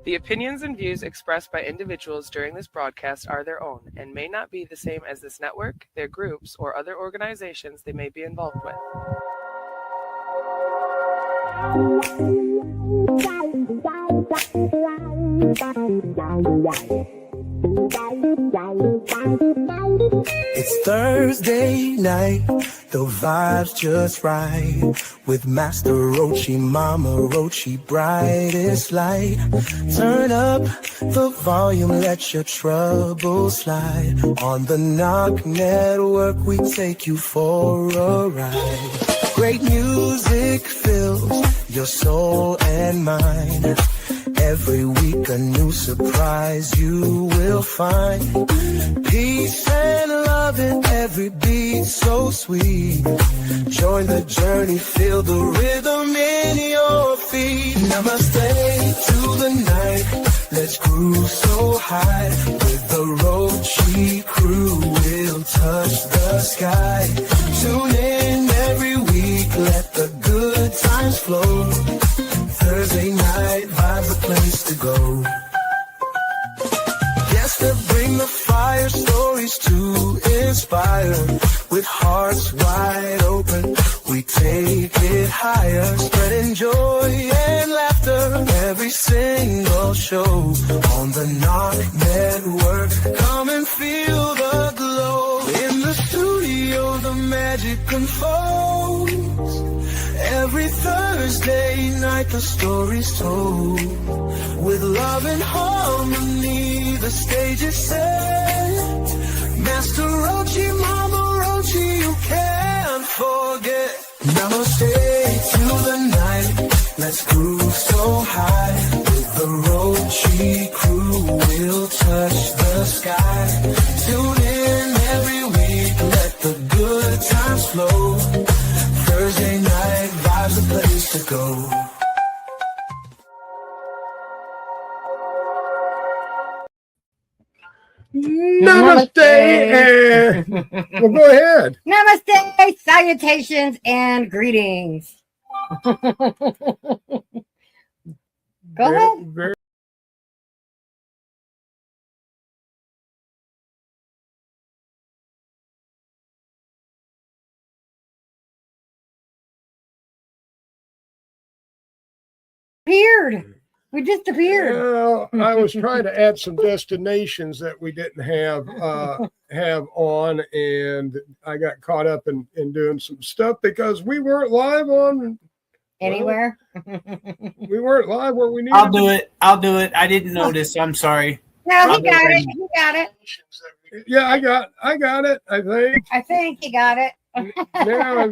The opinions and views expressed by individuals during this broadcast are their own and may not be the same as this network, their groups, or other organizations they may be involved with. It's Thursday night, the vibe's just right. With Master Rochi, Mama Rochi, brightest light. Turn up the volume, let your troubles slide. On the Knock Network, we take you for a ride. Great music fills your soul and mind. Every week a new surprise you will find. Peace and love in every beat so sweet. Join the journey, feel the rhythm in your feet. Namaste to the night, let's groove so high. With the Rochi crew, we'll touch the sky. Tune in every week, let the good times flow. Thursday night vibes, a place to go. Yes, to bring the fire, stories to inspire. With hearts wide open, we take it higher. Spreading joy and laughter, every single show. On the Knock Network, come and feel the glow. In the studio, the magic unfolds. Every Thursday night the story's told. With love and harmony the stage is set. Master Rochi, Mama Rochi, you can't forget. Namaste to the night, let's groove so high. With the Rochi crew we'll touch the sky. Tune in every week, let the good times flow. Thursday night vibes, a place to go. Namaste. Well, go ahead. Namaste, salutations, and greetings. Go ahead. We disappeared. Well, I was trying to add some destinations that we didn't have on, and I got caught up in doing some stuff because we weren't live on anywhere. We weren't live where we needed. I'll do it. I didn't notice. I'm sorry. No, he got it. He got it. Yeah, I got it. I think he got it. Yeah,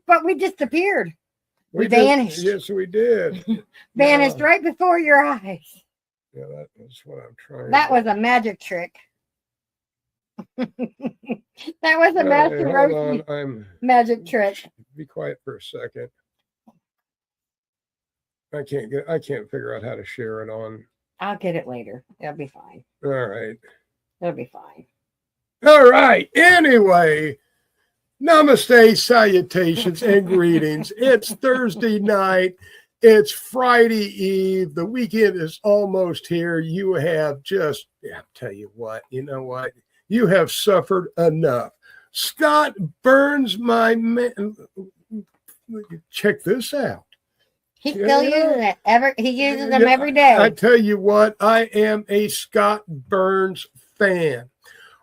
but we disappeared. We vanished. Yes, we did. Vanished right before your eyes. Yeah, that was what I'm trying. That was a magic trick. That was a Master Rochi magic trick. Be quiet for a second. I can't figure out how to share it on. I'll get it later. It'll be fine. All right. It'll be fine. All right. Anyway. Namaste, salutations, and greetings. It's Thursday night. It's Friday Eve. The weekend is almost here. You have just, I'll tell you what, you know what? You have suffered enough. Scott Burns, my man, check this out. He still uses it. He uses them every day. I tell you what, I am a Scott Burns fan.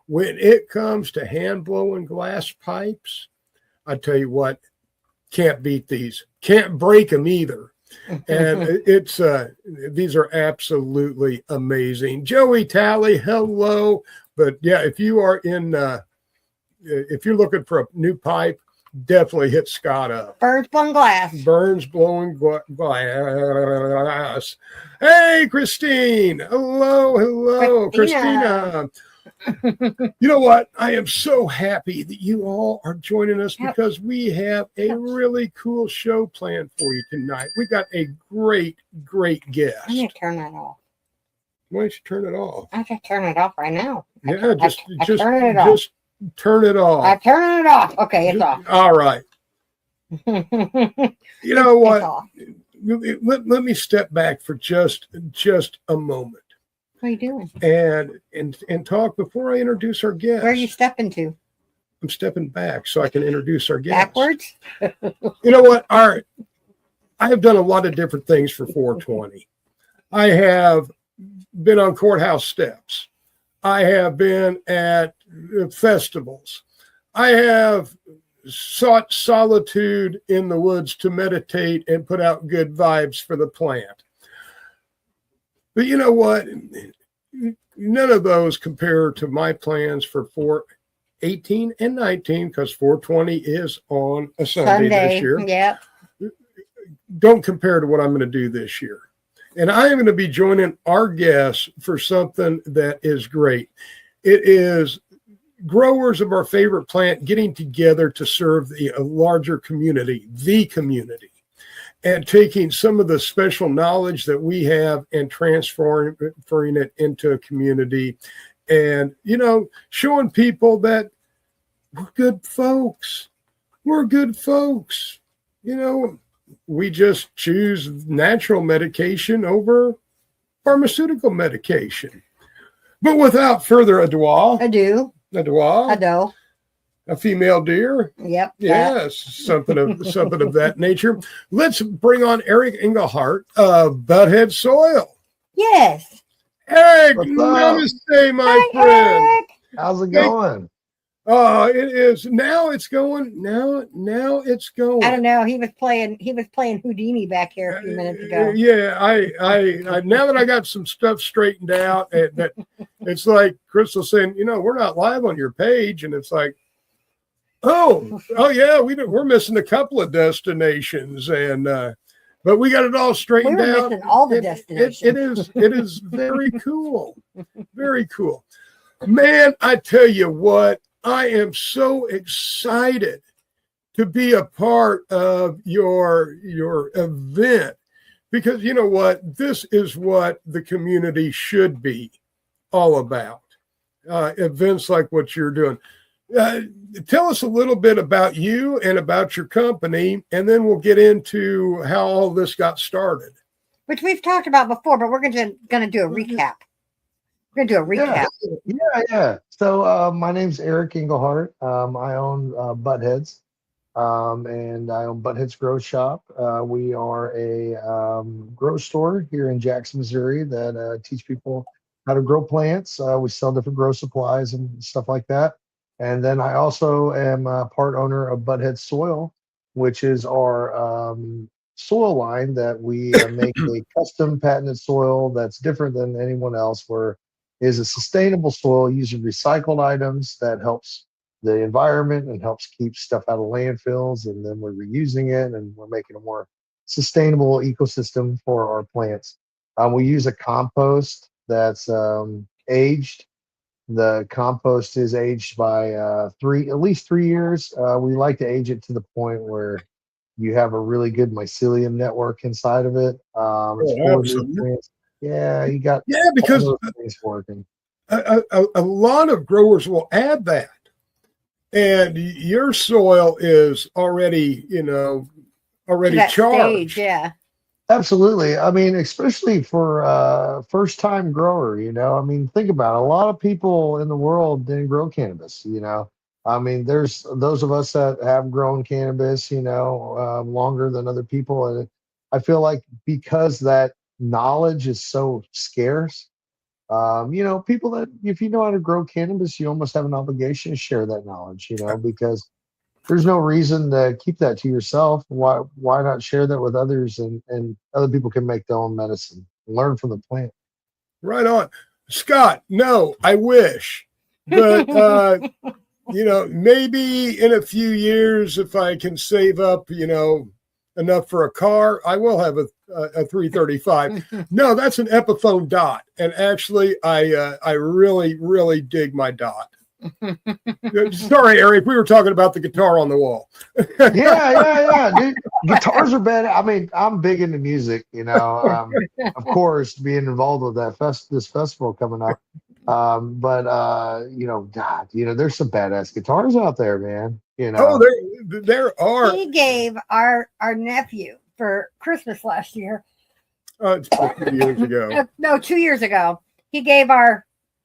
When it comes to hand blowing glass pipes, I tell you what, can't beat these. Can't break them either. And it's these are absolutely amazing. Joey Talley, hello. But yeah, if you are if you're looking for a new pipe, definitely hit Scott up. Burns blowing glass. Burns blowing glass. Hey, Christine. Hello, Christina. You know what? I am so happy that you all are joining us because we have a really cool show planned for you tonight. We got a great guest. I need to turn that off. Why don't you turn it off? I just turn it off right now. Yeah, just turn it off. Just turn it off. I turn it off. Okay, it's off. All right. You know what? let me step back for just a moment. What are you doing? And talk before I introduce our guest. Where are you stepping to? I'm stepping back so I can introduce our guest. Backwards? You know what? All right. I have done a lot of different things for 420. I have been on courthouse steps. I have been at festivals. I have sought solitude in the woods to meditate and put out good vibes for the plant. But you know what? None of those compare to my plans for 418 and 19, because 420 is on a Sunday this year. Yeah. Don't compare to what I'm going to do this year. And I am going to be joining our guests for something that is great. It is growers of our favorite plant getting together to serve the larger community, and taking some of the special knowledge that we have and transferring it into a community, and, you know, showing people that we're good folks. We're good folks. You know, we just choose natural medication over pharmaceutical medication. But without further ado, a female deer. Yep. Yes, something of that nature. Let's bring on Eric Engelhart of Butthead Soil. Yes. Eric, What's up? namaste, my Hi, friend. Eric. How's it going? It is now. It's going now. It's going. I don't know. He was playing Houdini back here a few minutes ago. Yeah, I now that I got some stuff straightened out, and that it's like Crystal saying, you know, we're not live on your page, and it's like, oh yeah, we're missing a couple of destinations, and but we got it all straightened We were out. missing all the destinations. It is very cool, very cool, man. I tell you what. I am so excited to be a part of your event, because you know what? This is what the community should be all about. Events like what you're doing. Tell us a little bit about you and about your company, and then we'll get into how all this got started. Which we've talked about before, but we're going to do a recap. We're going to do a recap. Yeah. So my name's Eric Engelhart. I own Buttheads, and I own Buttheads Grow Shop. We are a grow store here in Jackson, Missouri, that teach people how to grow plants. We sell different grow supplies and stuff like that. And then I also am a part owner of Butthead Soil, which is our soil line that we make a custom patented soil that's different than anyone else, where is a sustainable soil using recycled items that helps the environment and helps keep stuff out of landfills. And then we're reusing it, and we're making a more sustainable ecosystem for our plants. We use a compost that's aged. The compost is aged by at least 3 years. We like to age it to the point where you have a really good mycelium network inside of it. Yeah, you got because things working. A lot of growers will add that, and your soil is already charged. Stage, yeah, absolutely. I mean, especially for first-time grower. You know, I mean, think about it. A lot of people in the world didn't grow cannabis. You know, I mean, there's those of us that have grown cannabis, you know, longer than other people, and I feel like because that knowledge is so scarce, you know, people that if you know how to grow cannabis, you almost have an obligation to share that knowledge, you know, because there's no reason to keep that to yourself. Why not share that with others, and other people can make their own medicine and learn from the plant. Right on. Scott, no, I wish, but you know, maybe in a few years, if I can save up, you know, enough for a car, I will have a 335. No, that's an Epiphone Dot, and actually, I really dig my Dot. Sorry, Eric, we were talking about the guitar on the wall. yeah, dude. Guitars are better. I mean, I'm big into music, you know. Of course, being involved with this festival coming up. But you know, God, you know, there's some badass guitars out there, man. You know, there are. He gave our nephew for Christmas last year. It's 50 years ago. No, 2 years ago. He gave our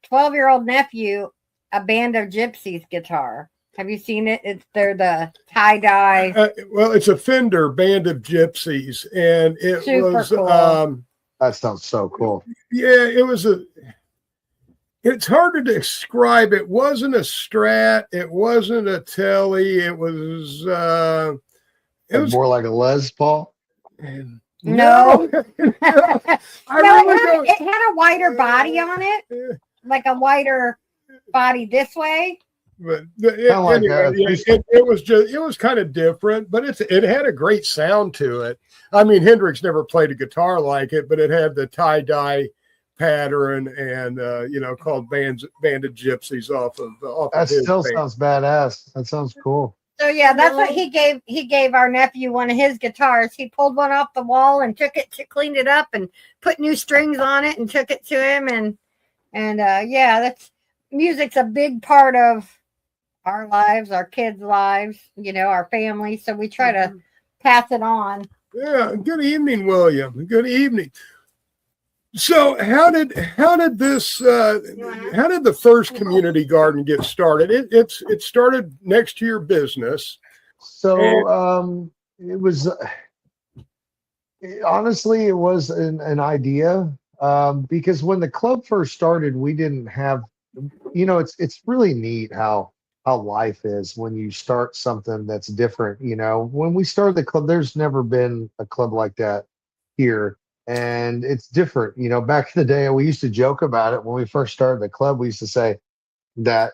12-year-old nephew a Band of Gypsies guitar. Have you seen it? They're the tie-dye. Well, it's a Fender Band of Gypsies, and it Super was cool. That sounds so cool. Yeah, it was it's hard to describe. It wasn't a Strat, it wasn't a Telly, it was More like a Les Paul. No. I really don't. It had a wider body on it, like a wider body this way. But it was kind of different, but it had a great sound to it. I mean, Hendrix never played a guitar like it, but it had the tie-dye pattern and called Band of Gypsies off of That still band. sounds badass. That sounds cool. So yeah, that's what he gave. He gave our nephew one of his guitars. He pulled one off the wall and cleaned it up and put new strings on it and took it to him. And yeah, that's music's a big part of our lives, our kids' lives, our family. So we try to pass it on. Yeah. Good evening, William. Good evening. So how did the first community garden get started? It started next to your business. So it was honestly, it was an idea because when the club first started, we didn't have, it's really neat how life is when you start something that's different. When we started the club, there's never been a club like that here. And it's different. Back in the day, we used to joke about it when we first started the club. We used to say that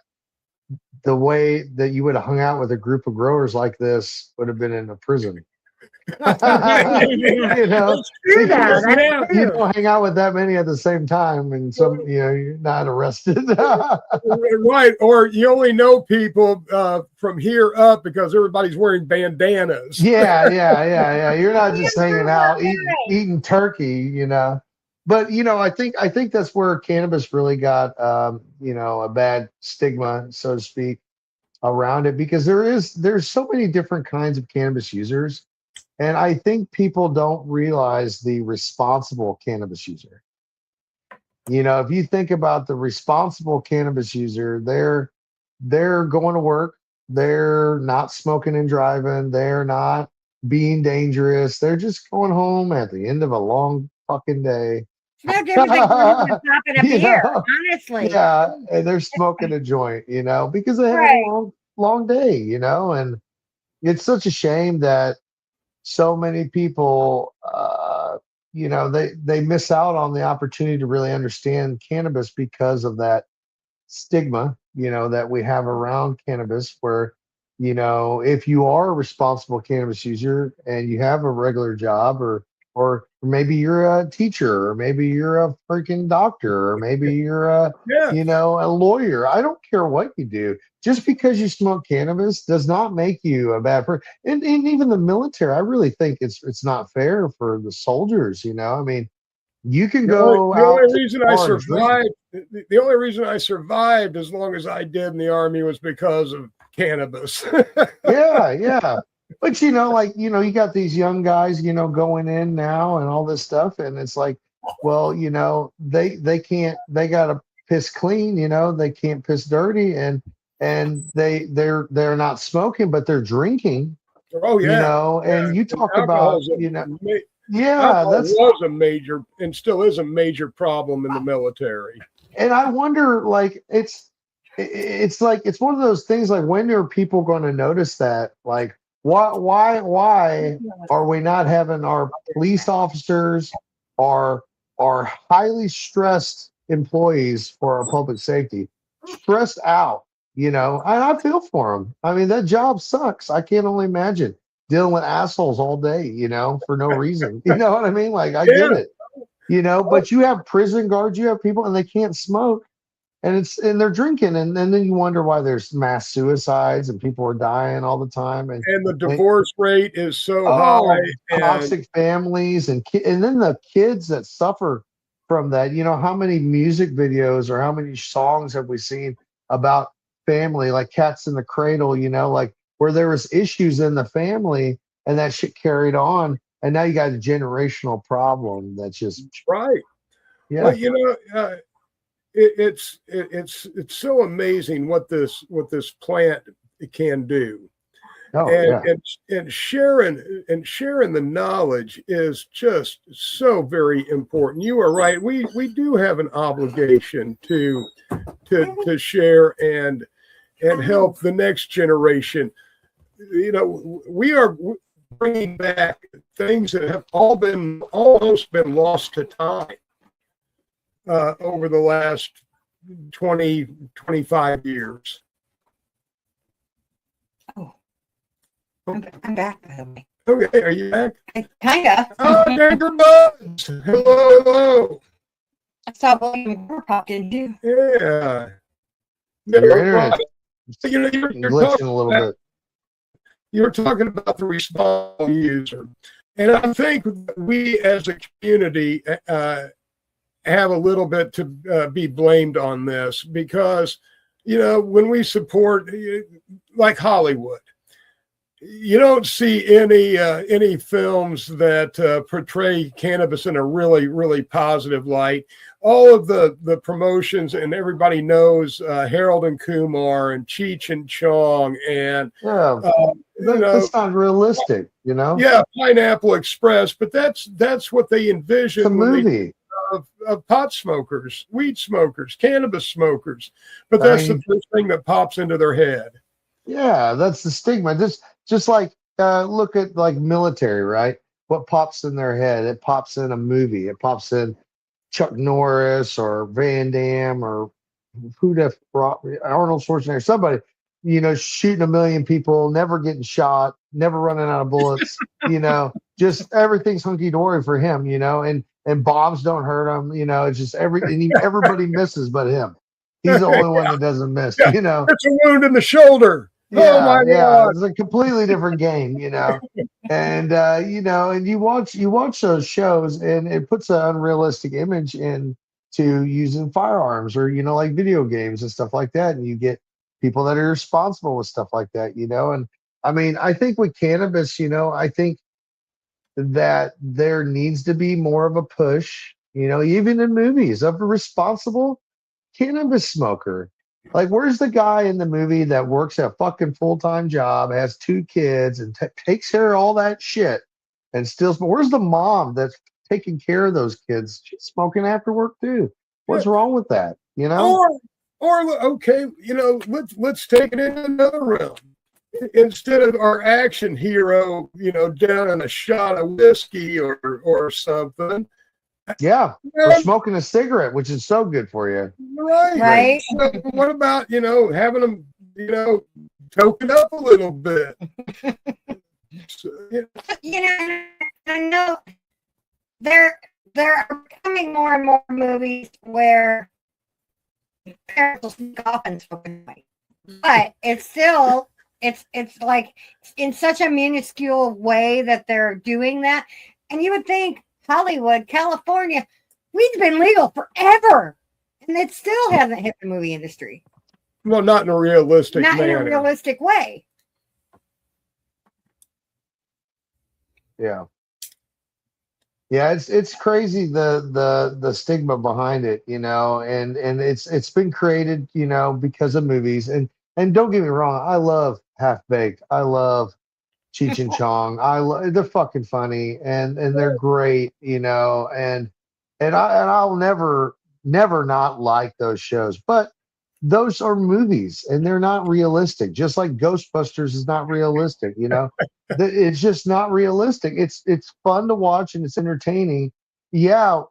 the way that you would have hung out with a group of growers like this would have been in a prison. You don't hang out with that many at the same time, and you're not arrested. Right, or you only know people from here up because everybody's wearing bandanas. Yeah. You're not just hanging out eating turkey, But I think that's where cannabis really got a bad stigma, so to speak, around it, because there's so many different kinds of cannabis users. And I think people don't realize the responsible cannabis user. If you think about the responsible cannabis user, they're going to work. They're not smoking and driving. They're not being dangerous. They're just going home at the end of a long fucking day. No different than popping a beer, honestly. Yeah, and they're smoking a joint, because they had a long day, and it's such a shame that so many people, they miss out on the opportunity to really understand cannabis because of that stigma, that we have around cannabis, where, if you are a responsible cannabis user and you have a regular job, or maybe you're a teacher, or maybe you're a freaking doctor, or maybe you're a lawyer. I don't care what you do. Just because you smoke cannabis does not make you a bad person. And even the military, I really think it's not fair for the soldiers. I mean, you can go. The only reason I survived as long as I did in the Army was because of cannabis. Yeah. But you got these young guys, going in now and all this stuff, and it's like, well, they can't. They gotta piss clean. They can't piss dirty, and they're not smoking, but they're drinking. Oh yeah. And you talk about that was a major and still is a major problem in the military. And I wonder, it's like it's one of those things. Like, when are people going to notice that? Like, why are we not having our police officers, our highly stressed employees for our public safety stressed out? And I feel for them. I mean, that job sucks. I can't only imagine dealing with assholes all day, for no reason. You know what I mean? Like, I get it, but you have prison guards, you have people, and they can't smoke, and they're drinking. And then you wonder why there's mass suicides and people are dying all the time. And the divorce rate is so high. Toxic families and then the kids that suffer from that. How many music videos or how many songs have we seen about family, like Cats in the Cradle, like where there was issues in the family and that shit carried on, and now you got a generational problem that's just Right. yeah. Well, it's so amazing what this plant can do. Oh and, yeah. and sharing the knowledge is just so very important. You are right. We do have an obligation to share and help the next generation. We are bringing back things that have almost been lost to time over the last 20-25 years. I'm back, by the way. Okay, are you back? Kind of. Oh, Denver Buds. Hello. I saw William Burr pop in too. Yeah. Your internet You're glitching a little bit. You're talking about the responsible user. And I think we as a community have a little bit to be blamed on this because, when we support, like Hollywood, you don't see any films that portray cannabis in a really, really positive light. All of the promotions, and everybody knows Harold and Kumar and Cheech and Chong and that's not realistic, Yeah, Pineapple Express, but that's what they envision. It's a movie of pot smokers, weed smokers, cannabis smokers, but that's the first thing that pops into their head. Yeah, that's the stigma. Just like look at like military, right? What pops in their head? It pops in a movie. It pops in Chuck Norris or Van Damme or who'd have brought Arnold Schwarzenegger, somebody, shooting a million people, never getting shot, never running out of bullets, just everything's hunky dory for him, and bombs don't hurt him, it's just everybody misses but him. He's the only one that doesn't miss, It's a wound in the shoulder. Yeah, oh my God. It's a completely different game, and and you watch those shows, and it puts an unrealistic image into using firearms or like video games and stuff like that, and you get people that are responsible with stuff like that, and I mean, I think with cannabis, I think that there needs to be more of a push, even in movies, of a responsible cannabis smoker. Like, where's the guy in the movie that works a fucking full-time job, has 2 kids, and takes care of all that shit, and still? Where's the mom that's taking care of those kids? She's smoking after work too. What's wrong with that? Or okay, let's take it in another realm. Instead of our action hero, down in a shot of whiskey or something. Yeah, or smoking a cigarette, which is so good for you. Right. So what about, having them, token up a little bit? I know there are becoming more and more movies where parents will sneak off and smoke at night. But it's still, it's like in such a minuscule way that they're doing that. And you would think Hollywood, California, weed's been legal forever, and it still hasn't hit the movie industry. Well, not in a realistic manner. Not in a realistic way. Yeah, it's crazy the stigma behind it, and it's been created, because of movies. And don't get me wrong, I love Half Baked. I love Cheech and Chong. They're fucking funny and they're great, and I'll never not like those shows, but those are movies and they're not realistic. Just like Ghostbusters is not realistic, it's just not realistic. It's fun to watch and it's entertaining. Yeah,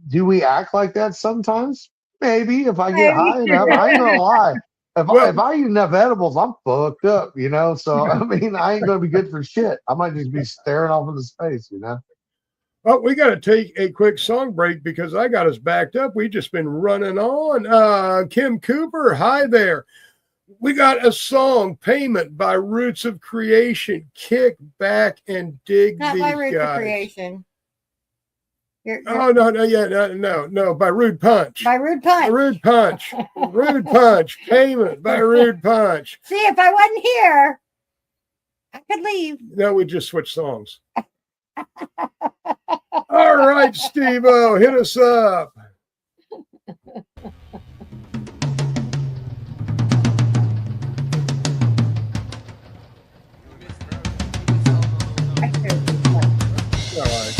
do we act like that sometimes? Maybe if I get high enough. I ain't gonna lie. If I eat enough edibles, I'm fucked up, So, I mean, I ain't going to be good for shit. I might just be staring off into space, Well, we got to take a quick song break because I got us backed up. We just been running on. Kim Cooper, hi there. We got a song, Payment by Roots of Creation. Kick back and dig Not these by Roots guys. of Creation. Oh, no, by Rude Punch. By Rude Punch. Rude Punch. Rude Punch. Payment by Rude Punch. See, if I wasn't here, I could leave. No, we just switched songs. All right, Steve-O, hit us up. All right.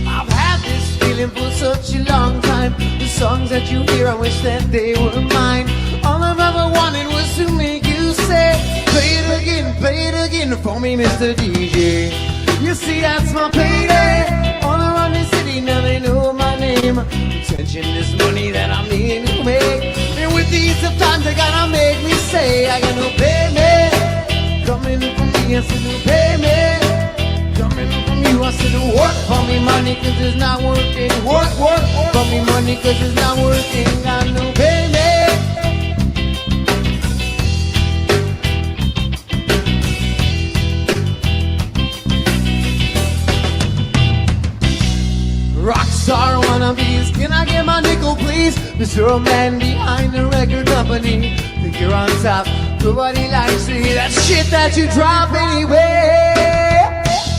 I've had this feeling for such a long time. The songs that you hear, I wish that they were mine. All I've ever wanted was to make you say, play it again for me, Mr. DJ. You see, that's my payday. All around the city, now they know my name. Attention, this money that I'm needing to make. And with these tough times, they gotta make me say, I got no payment coming from me. I said, no payment coming from you. I said, work for me money, cause it's not working. Work for me money, cause it's not working. Got no payment. Rockstar wannabes, can I get my nickel please? Mr. Man behind the record company. Think you're on top, nobody likes to hear that shit that you drop anyway.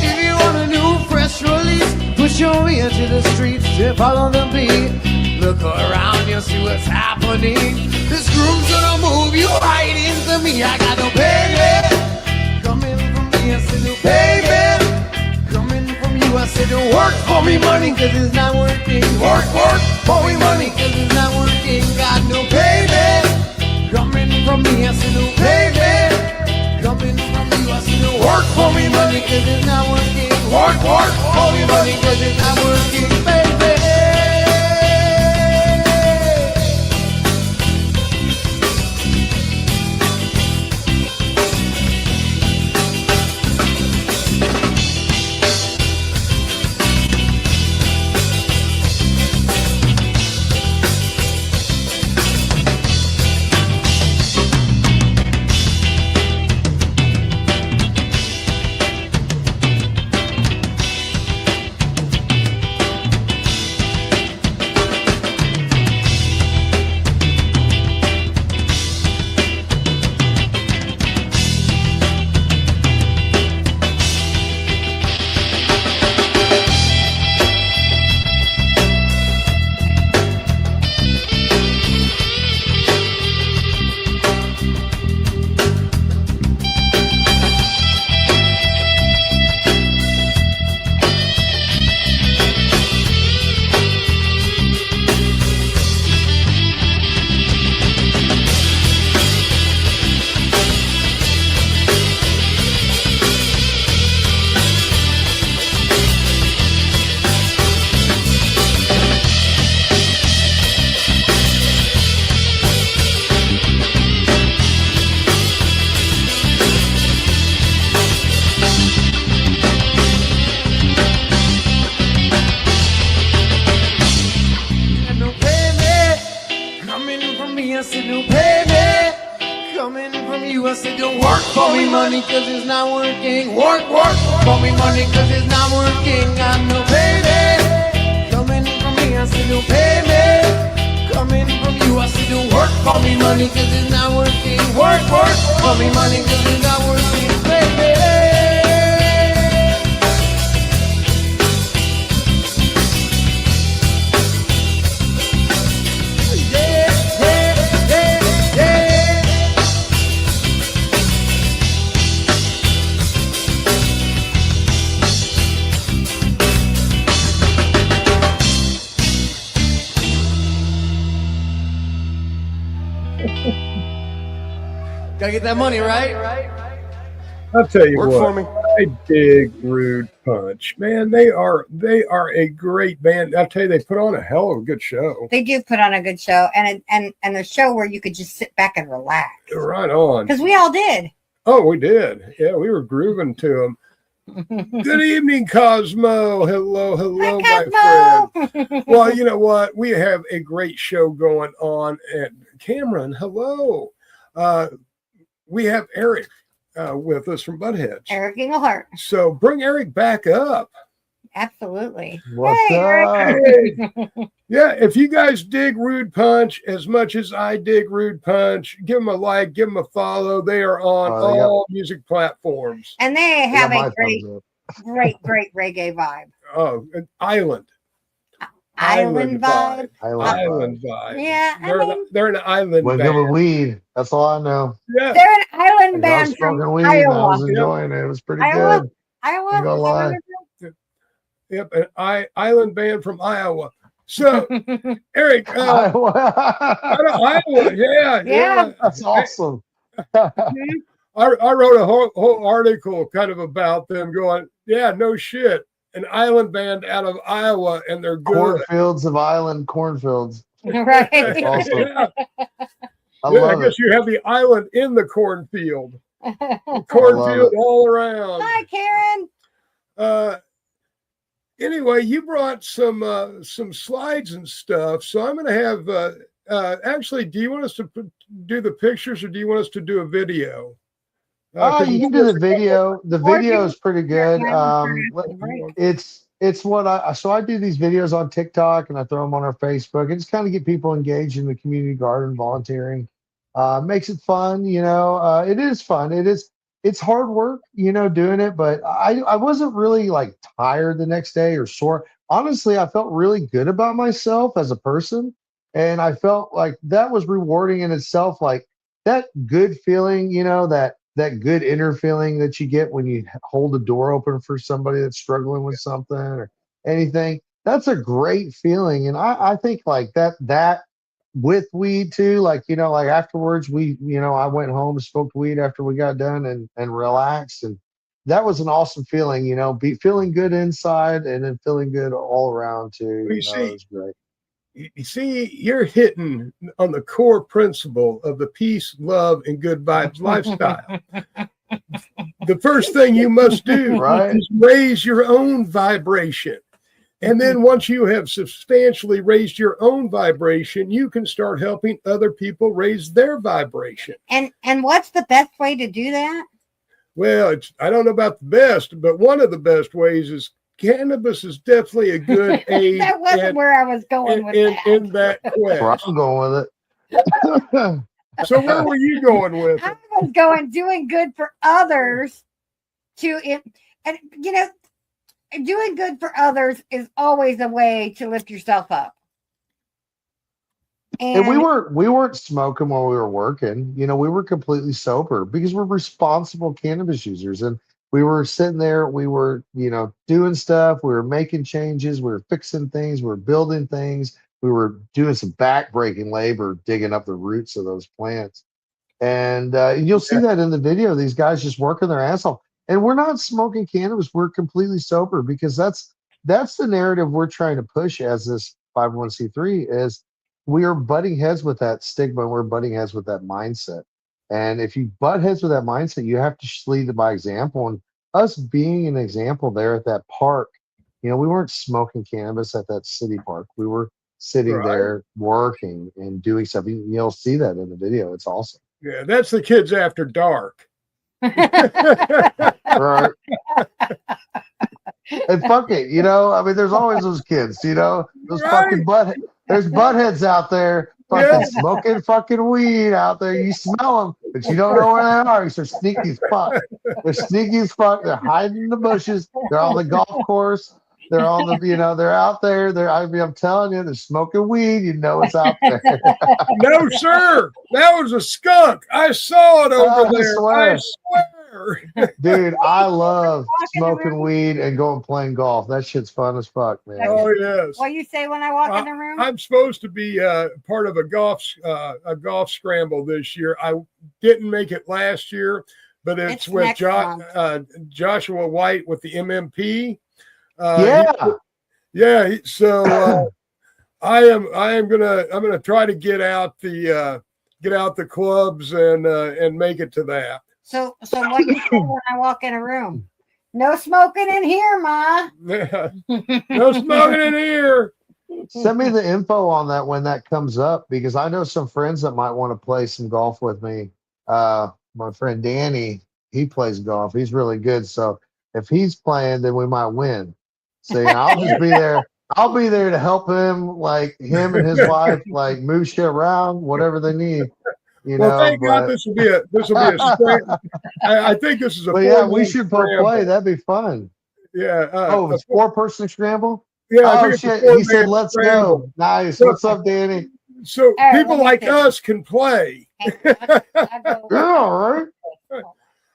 If you want a new fresh release, push your ear to the streets to follow the beat. Look around, you'll see what's happening. This groove's gonna move you right into me. I got no payment coming from me. I said no payment coming from you. I said don't work for me money, cause it's not working. Work for me money, cause it's not working. Got no payment coming from me. I said no payment coming from you. I said don't work for me money, cause it's not working. Work for me money, cause it's not working, baby. Money cause it's not working. Work for me money cause it's not working. Got no payment coming from me. I said no payment coming from you. I said don't work for me money cause it's not working. Work for me money cause it's not working, baby. Gotta get that money, right? I'll tell you Work what. for me. I dig Rude Punch, man. They are a great band. I'll tell you, they put on a hell of a good show. They do put on a good show, and a show where you could just sit back and relax. Right on. Because we all did. Oh, we did. Yeah, we were grooving to them. Good evening, Cosmo. Hello, hello, my friend. Well, you know what? We have a great show going on. And Cameron, hello. We have Eric with us from Buttheads. Eric Englehart. So bring Eric back up. Absolutely. What's Hey, up? Eric. Yeah, if you guys dig Rude Punch as much as I dig Rude Punch, give them a like, give them a follow. They are on all music platforms. And they have I got a my great, thumbs up. great reggae vibe. Oh, an Island. Island vibe. Island vibe. Yeah, They're an island With band. weed. That's all I know. Yeah. They're an island I was band from smoking weed and I Iowa. was enjoying it. It was pretty Iowa. good. Iowa. Ain't gonna lie. Yep, an island band from Iowa. So, Eric, out of Iowa, yeah. That's awesome. I wrote a whole article kind of about them going, yeah, no shit. An island band out of Iowa, and they're good. Cornfields of island cornfields. Right. That's awesome. Yeah. I Yeah, love I guess it. you have the island in the cornfield. Cornfield it. all around. Hi, Karen. Anyway, you brought some slides and stuff, so I'm going to have. Actually, do you want us to do the pictures, or do you want us to do a video? You can do the video. The video is pretty good. It's what I do these videos on TikTok and I throw them on our Facebook and just kind of get people engaged in the community garden volunteering. Makes it fun, it is fun. It's hard work, doing it, but I wasn't really like tired the next day or sore. Honestly, I felt really good about myself as a person. And I felt like that was rewarding in itself. Like that good feeling, that good inner feeling that you get when you hold the door open for somebody that's struggling with something or anything. That's a great feeling. And I think like that with weed too, like afterwards I went home, smoked weed after we got done and relaxed. And that was an awesome feeling, be feeling good inside and then feeling good all around too. You see, it was great. You see, you're hitting on the core principle of the peace, love, and good vibes lifestyle. The first thing you must do is raise your own vibration. And then once you have substantially raised your own vibration, you can start helping other people raise their vibration. And what's the best way to do that? Well, I don't know about the best, but one of the best ways is cannabis is definitely a good aid. That wasn't where I was going with that. In that quest. Where I'm going with it. So where were you going with it? I was going doing good for others doing good for others is always a way to lift yourself up. And we weren't smoking while we were working. We were completely sober because we're responsible cannabis users. And we were sitting there, we were, doing stuff, we were making changes, we were fixing things, we were building things, we were doing some back-breaking labor, digging up the roots of those plants. And you'll see that in the video, these guys just working their ass off. And we're not smoking cannabis, we're completely sober because that's the narrative we're trying to push as this 501c3 is we are butting heads with that stigma, we're butting heads with that mindset. And if you butt heads with that mindset, you have to lead by example. And us being an example there at that park, we weren't smoking cannabis at that city park. We were sitting there working and doing something. You'll see that in the video. It's awesome. Yeah, that's the kids after dark. Right. And fuck it, there's always those kids, those fucking there's buttheads out there fucking smoking fucking weed out there. You smell them, but you don't know where they are. They're sneaky as fuck. They're sneaky as fuck. They're hiding in the bushes. They're on the golf course. They're on the, they're out there. I'm telling you, they're smoking weed. It's out there. No, sir. That was a skunk. I saw it over there. I swear. I swear. Dude, I love Walk in the smoking room. weed and going playing golf. That shit's fun as fuck, man. Oh yes. What you say when I walk in the room? I'm supposed to be part of a golf scramble this year. I didn't make it last year, but it's with next month. Joshua White with the MMP. So I'm gonna try to get out the clubs and make it to that. So what you say when I walk in a room? No smoking in here, Ma. No smoking in here. Send me the info on that when that comes up, because I know some friends that might want to play some golf with me. My friend Danny, he plays golf. He's really good. So if he's playing, then we might win. So I'll just be there. I'll be there to help him, like him and his wife, like move shit around, whatever they need. Thank God this will be a scramble. I think this is a. But yeah, we should play. That'd be fun. Yeah. It's 4-person scramble. Yeah. Oh shit! He said, "Let's go." Nice. What's up, Danny? So All right, people like us can play. Yeah, all right.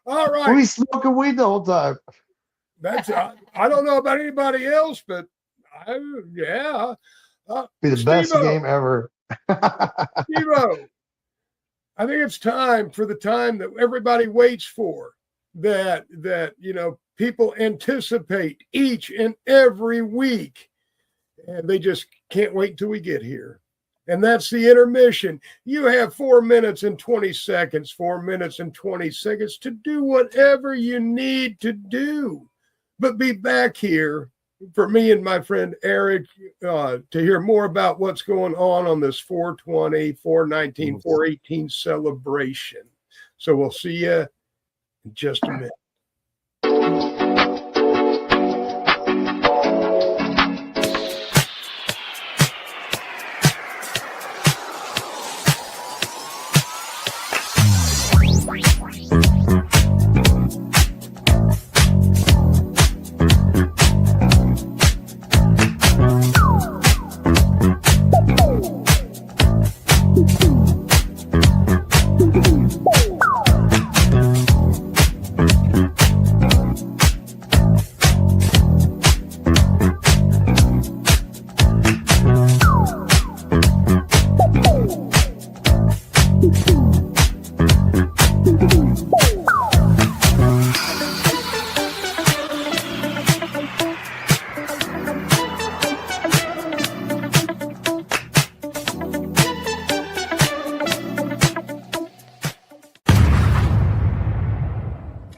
All right. We smoking weed the whole time. I don't know about anybody else, but yeah. Be the best Steve-O. game ever. Steve-O, I think it's time for the time that everybody waits for, that people anticipate each and every week, and they just can't wait till we get here. And that's the intermission. You have 4 minutes and 20 seconds, 4 minutes and 20 seconds to do whatever you need to do. But be back here for me and my friend Eric to hear more about what's going on this 420, 419, 418 celebration. So we'll see you in just a minute.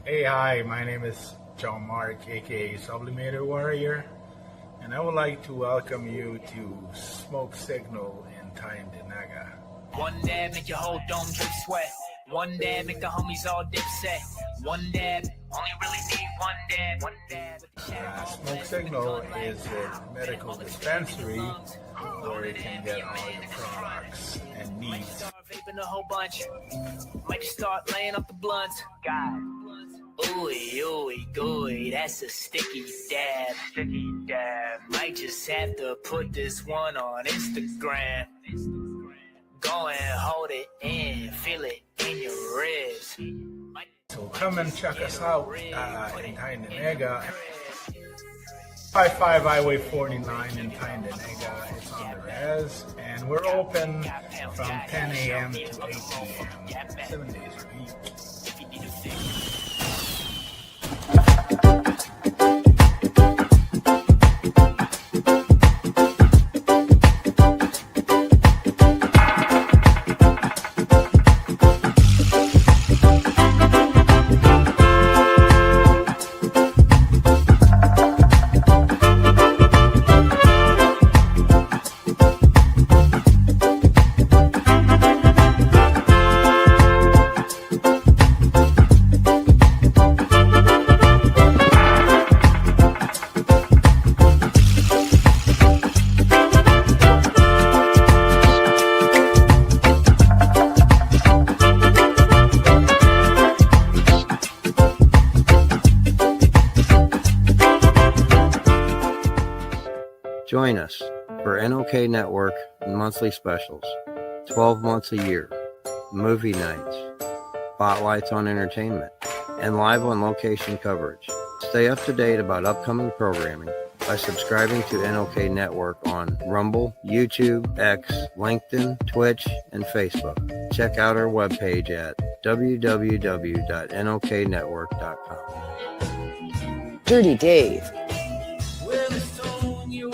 Hey, hi, my name is John Mark, aka Sublimator Warrior, and I would like to welcome you to Smoke Signal in Tyendinaga. One dab make your whole dome drip sweat. One dab make the homies all dip set. One dab, only really need one dab. One dab. Smoke Signal is a medical dispensary where you can get all your products and needs. Start vaping a whole bunch. Might just start laying up the blunts. God. Ooey, ooey, gooey, that's a sticky dab. Sticky dab. Might just have to put this one on Instagram. Go and hold it in, feel it in your ribs. So come and check us out in Tyendinaga. 55 Highway 49 in Tyendinaga. It's on the res, and we're open from 10 a.m. to 8 p.m. 7 days a week. Join us for NOK Network monthly specials, 12 months a year, movie nights, spotlights on entertainment, and live on location coverage. Stay up to date about upcoming programming by subscribing to NOK Network on Rumble, YouTube, X, LinkedIn, Twitch, and Facebook. Check out our webpage at www.noknetwork.com. Dirty Dave,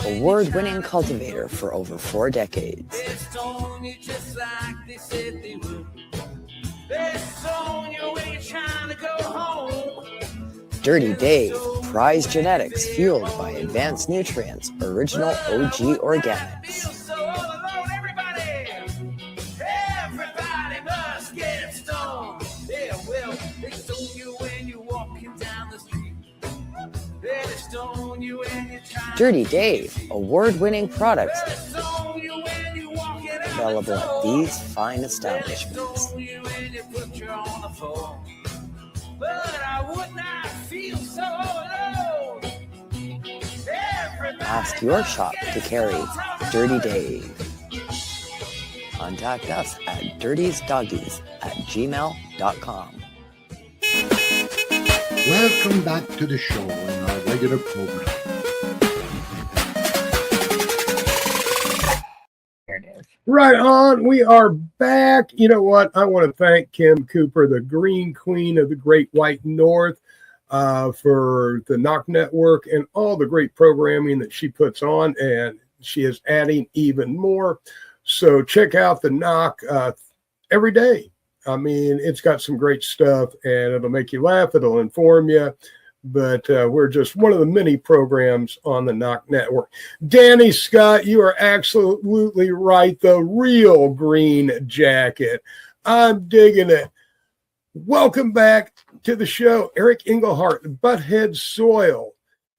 award-winning cultivator for over 4 decades. Dirty Dave, prized genetics fueled by advanced nutrients, original OG organics. Dirty Dave, award-winning products available at these fine establishments. Ask your shop to carry Dirty Dave. Contact us at dirtiesdoggies@gmail.com. Welcome back to the show in our regular program. Right on. We are back. You know what? I want to thank Kim Cooper, the Green Queen of the Great White North, for the NOK Network and all the great programming that she puts on, and she is adding even more. So check out the NOK every day. I mean, it's got some great stuff, and it'll make you laugh. It'll inform you. But we're just one of the many programs on the NOK Network. Danny Scott, you are absolutely right. The real green jacket. I'm digging it. Welcome back to the show, Eric Engelhart, Butthead Soil.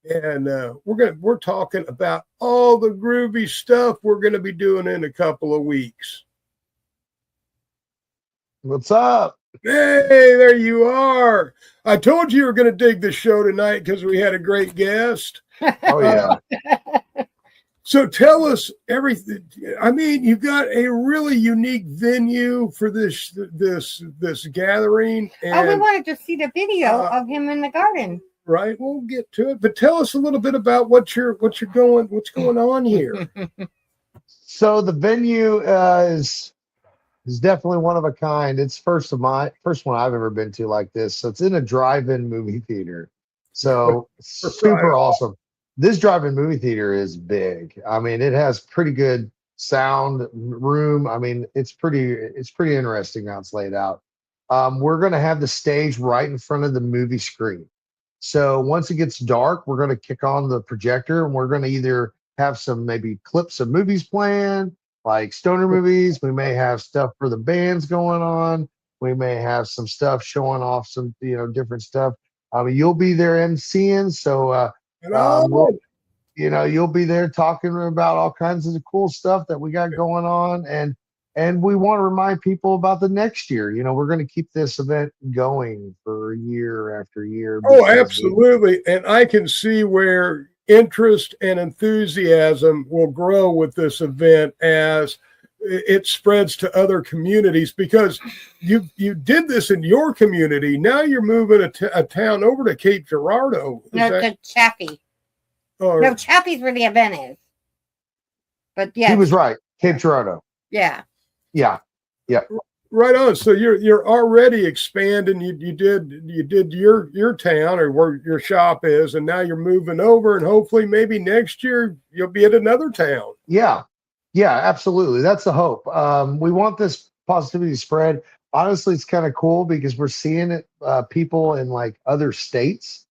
And we're talking about all the groovy stuff we're going to be doing in a couple of weeks. What's up? Hey, there you are. I told you were going to dig the show tonight because we had a great guest. Oh, yeah. So tell us everything. I mean, you've got a really unique venue for this gathering. And we wanted to see the video of him in the garden. Right, we'll get to it. But tell us a little bit about what's going on here. So the venue is definitely one of a kind. It's first one I've ever been to like this. So it's in a drive-in movie theater. So super awesome. This drive-in movie theater is big. I mean, it has pretty good sound room. I mean, it's pretty interesting how it's laid out. We're going to have the stage right in front of the movie screen. So once it gets dark, we're going to kick on the projector, and we're going to either have some maybe clips of movies playing, like stoner movies. We may have stuff for the bands going on. We may have some stuff showing off some, different stuff. You'll be there emceeing, so you'll be there talking about all kinds of cool stuff that we got going on, and we want to remind people about the next year. We're going to keep this event going for year after year. Oh, absolutely, and I can see where interest and enthusiasm will grow with this event as it spreads to other communities, because you did this in your community. Now you're moving a town over to Cape Girardeau. To Chaffee. No, Chaffee's where the event is. But yeah, he was right. Cape Girardeau. Yeah. Right on. So you're already expanding. You did your town or where your shop is, and now you're moving over, and hopefully maybe next year you'll be at another town. Yeah, absolutely. That's the hope. We want this positivity spread. Honestly, it's kind of cool because we're seeing it, people in like other states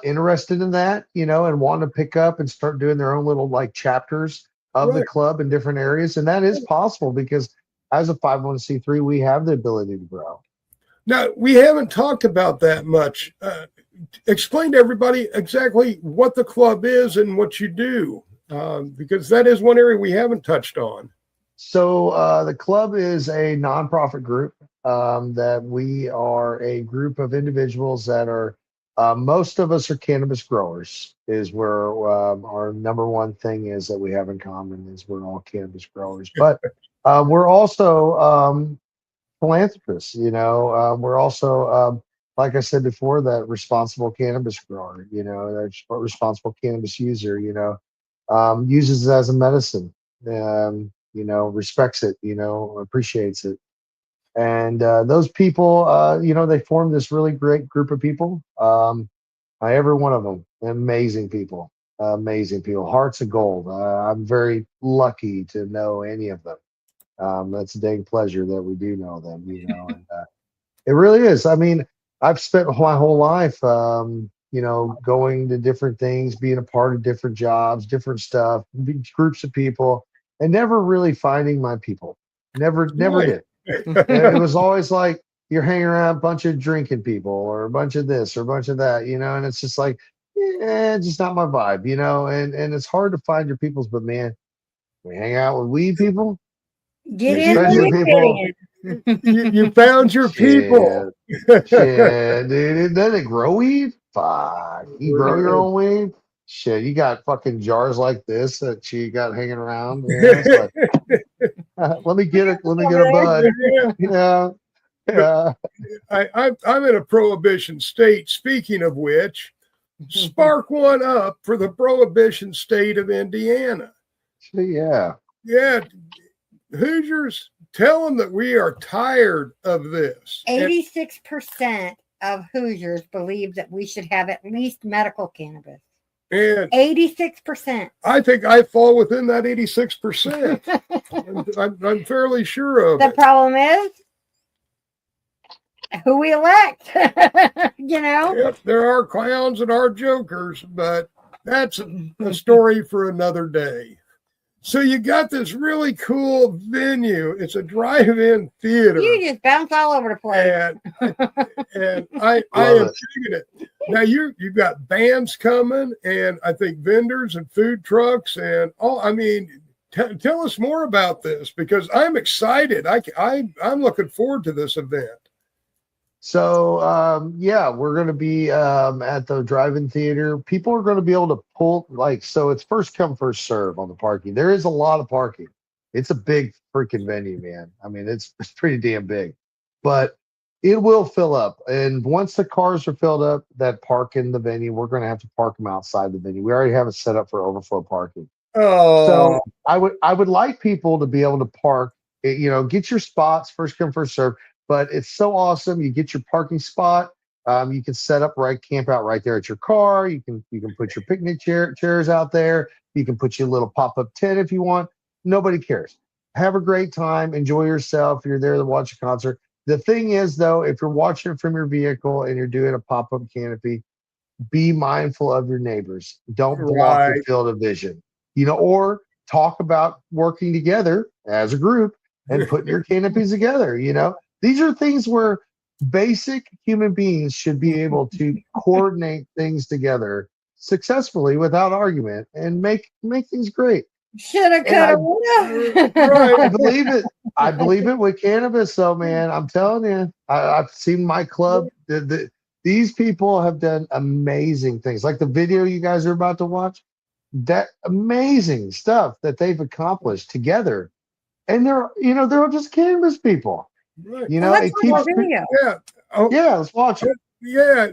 interested in that, and wanting to pick up and start doing their own little like chapters of the club in different areas. And that is possible because as a 501c3, we have the ability to grow. Now, we haven't talked about that much. Explain to everybody exactly what the club is and what you do, because that is one area we haven't touched on. So the club is a nonprofit group that we are a group of individuals that are, most of us are cannabis growers, is where our number one thing is that we have in common is we're all cannabis growers. But we're also philanthropists, we're also like I said before, that responsible cannabis grower, that responsible cannabis user, uses it as a medicine, respects it, appreciates it. And those people, they form this really great group of people. Every one of them, amazing people, hearts of gold. I'm very lucky to know any of them. That's a dang pleasure that we do know them, and it really is. I mean, I've spent my whole life, going to different things, being a part of different jobs, different stuff, groups of people, and never really finding my people. Never did. It was always like you're hanging around a bunch of drinking people or a bunch of this or a bunch of that, and it's just like, just not my vibe, and it's hard to find your peoples, but man, we hang out with weed people. Get in people. You found your people. Shit, dude. Does it grow weed? Fuck. You grow your own weed? Shit, you got fucking jars like this that you got hanging around. It's like, let me get a bud. Yeah. I'm in a prohibition state. Speaking of which, spark one up for the prohibition state of Indiana. Yeah. Yeah. Hoosiers, tell them that we are tired of this. 86% of Hoosiers believe that we should have at least medical cannabis. And 86%. I think I fall within that 86%. I'm fairly sure of the it. Problem is who we elect. Yep, there are clowns and are jokers, but that's a story for another day. So you got this really cool venue. It's a drive-in theater. You just bounce all over the place. And I am digging it. Now you've got bands coming, and I think vendors and food trucks and all. I mean, tell us more about this because I'm excited. I'm looking forward to this event. So we're going to be at the drive-in theater. People are going to be able to pull so it's first come first serve on the parking. There is a lot of parking. It's a big freaking venue, man. I mean, it's pretty damn big, but it will fill up. And once the cars are filled up that park in the venue, we're going to have to park them outside the venue. We already have it set up for overflow parking. Oh, so I would like people to be able to park. Get your spots first come first serve. But it's so awesome. You get your parking spot. You can set up camp out right there at your car. You can put your picnic chairs out there. You can put your little pop-up tent if you want. Nobody cares. Have a great time. Enjoy yourself. You're there to watch a concert. The thing is, though, if you're watching it from your vehicle and you're doing a pop-up canopy, be mindful of your neighbors. Don't block your field of vision. Or talk about working together as a group and putting your canopies together. These are things where basic human beings should be able to coordinate things together successfully without argument and make things great. Shoulda, coulda, woulda. I believe it. I believe it with cannabis, though, man. I'm telling you, I've seen my club. These people have done amazing things, like the video you guys are about to watch. That amazing stuff that they've accomplished together, and they're just cannabis people. Right. It keeps. Video. Yeah. Oh, yeah, let's watch it. Yeah,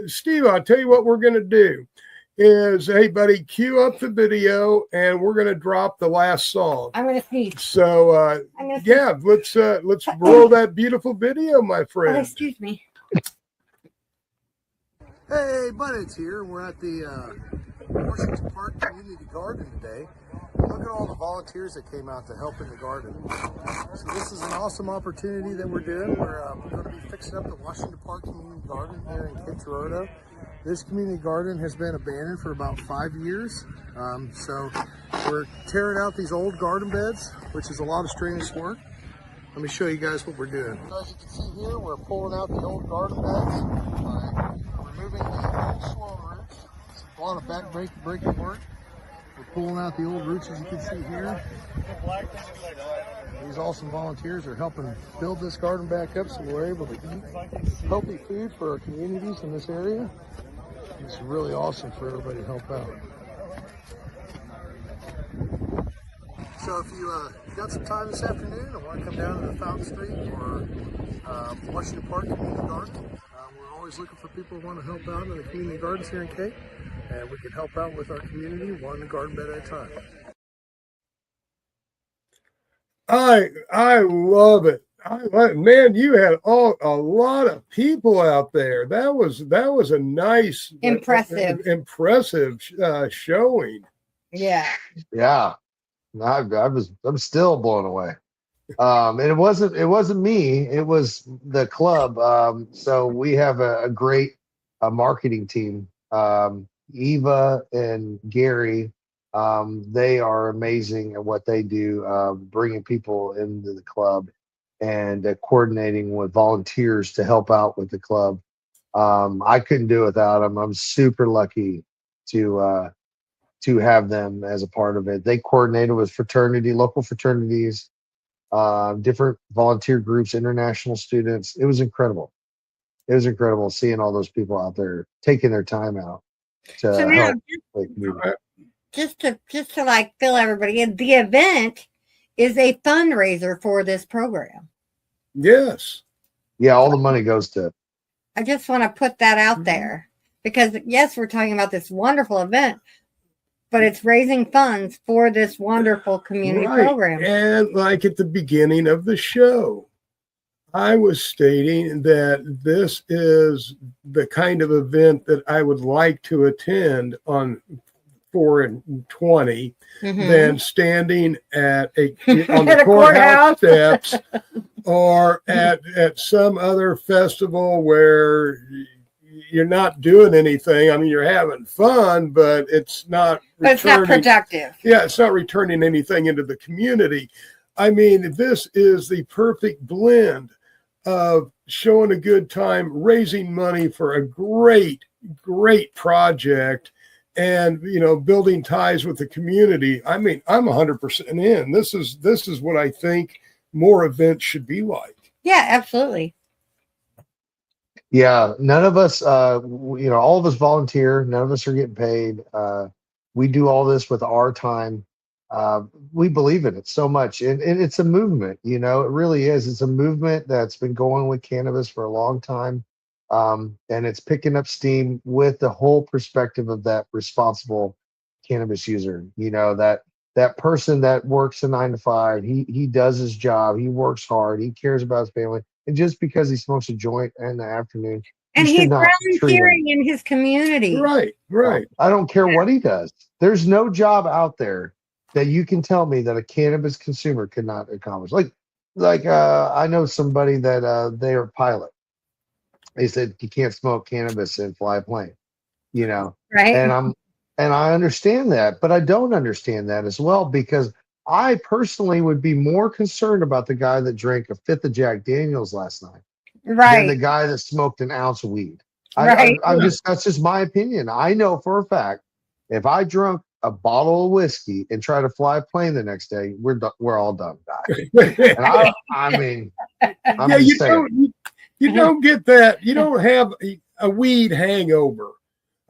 Steve, I'll tell you what we're going to do is, hey, buddy, cue up the video, and we're going to drop the last song. I'm going to sneeze. So, let's roll that beautiful video, my friend. Oh, excuse me. Hey, Buttheads here. We're at the Washington Park Community Garden today. Look at all the volunteers that came out to help in the garden. So this is an awesome opportunity that we're doing. We're going to be fixing up the Washington Park Community Garden here in Cape Girardeau. This community garden has been abandoned for about 5 years. So we're tearing out these old garden beds, which is a lot of strenuous work. Let me show you guys what we're doing. As you can see here, we're pulling out the old garden beds by removing the old soil roots. It's a lot of back-breaking work. We're pulling out the old roots, as you can see here. These awesome volunteers are helping build this garden back up so we're able to eat healthy food for our communities in this area. It's really awesome for everybody to help out. So if you got some time this afternoon and want to come down to the Fountain Street or Washington Park Community Garden, we're always looking for people who want to help out in the community gardens here in Cape, and we can help out with our community one garden bed at a time. I love it. Man, you had a lot of people out there. That was a nice, impressive showing. Yeah. Yeah. I'm still blown away. And it wasn't me, it was the club. So we have a great marketing team. Eva and Gary, they are amazing at what they do, bringing people into the club and coordinating with volunteers to help out with the club. I couldn't do it without them. I'm super lucky to have them as a part of it. They coordinated with local fraternities, different volunteer groups, international students. It was incredible. It was incredible seeing all those people out there taking their time out to help. Just to like fill everybody in, the event is a fundraiser for this program. Yes. Yeah, all the money goes to. I just want to put that out there because yes, we're talking about this wonderful event, but it's raising funds for this wonderful community program. And like at the beginning of the show, I was stating that this is the kind of event that I would like to attend on 4 and 20 than standing on the courthouse steps or at some other festival where you're not doing anything. I mean, you're having fun, but it's not productive. Yeah, it's not returning anything into the community. I mean, this is the perfect blend of showing a good time, raising money for a great project, and building ties with the community. I mean, I'm 100% in. This is what I think more events should be like. Yeah, absolutely. Yeah, none of us, all of us volunteer. None of us are getting paid. We do all this with our time. We believe in it so much, and it's a movement. It really is. It's a movement that's been going with cannabis for a long time, and it's picking up steam with the whole perspective of that responsible cannabis user. That person that works a 9 to 5. He does his job. He works hard. He cares about his family. And just because he smokes a joint in the afternoon, and he's volunteering in his community. Right. I don't care what he does. There's no job out there that you can tell me that a cannabis consumer could not accomplish. Like I know somebody that they are a pilot. They said you can't smoke cannabis and fly a plane. Right. And I understand that, but I don't understand that as well, because I personally would be more concerned about the guy that drank a fifth of Jack Daniels last night than the guy that smoked an ounce of weed. That's just my opinion. I know for a fact, if I drunk a bottle of whiskey and try to fly a plane the next day, we're all done. And I mean, you don't get that. You don't have a weed hangover.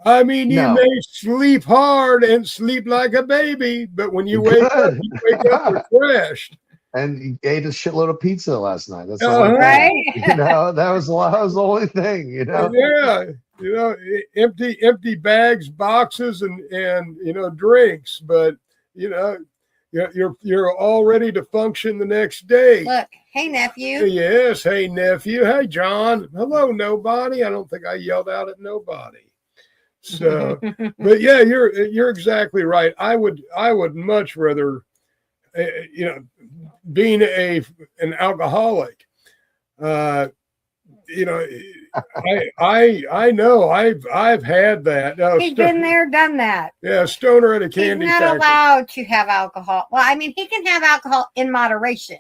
I mean, you may sleep hard and sleep like a baby, but when you wake up refreshed. And you ate a shitload of pizza last night. That's right. That was the only thing. Yeah, empty bags, boxes, and drinks, but you're all ready to function the next day. Look, hey nephew. Yes, hey nephew. Hey John. Hello, nobody. I don't think I yelled out at nobody. So, but yeah, you're exactly right. I would much rather, being an alcoholic, I know I've had that. He's been there, done that. Yeah, stoner at a candy factory. He's not allowed to have alcohol. Well, I mean, he can have alcohol in moderation,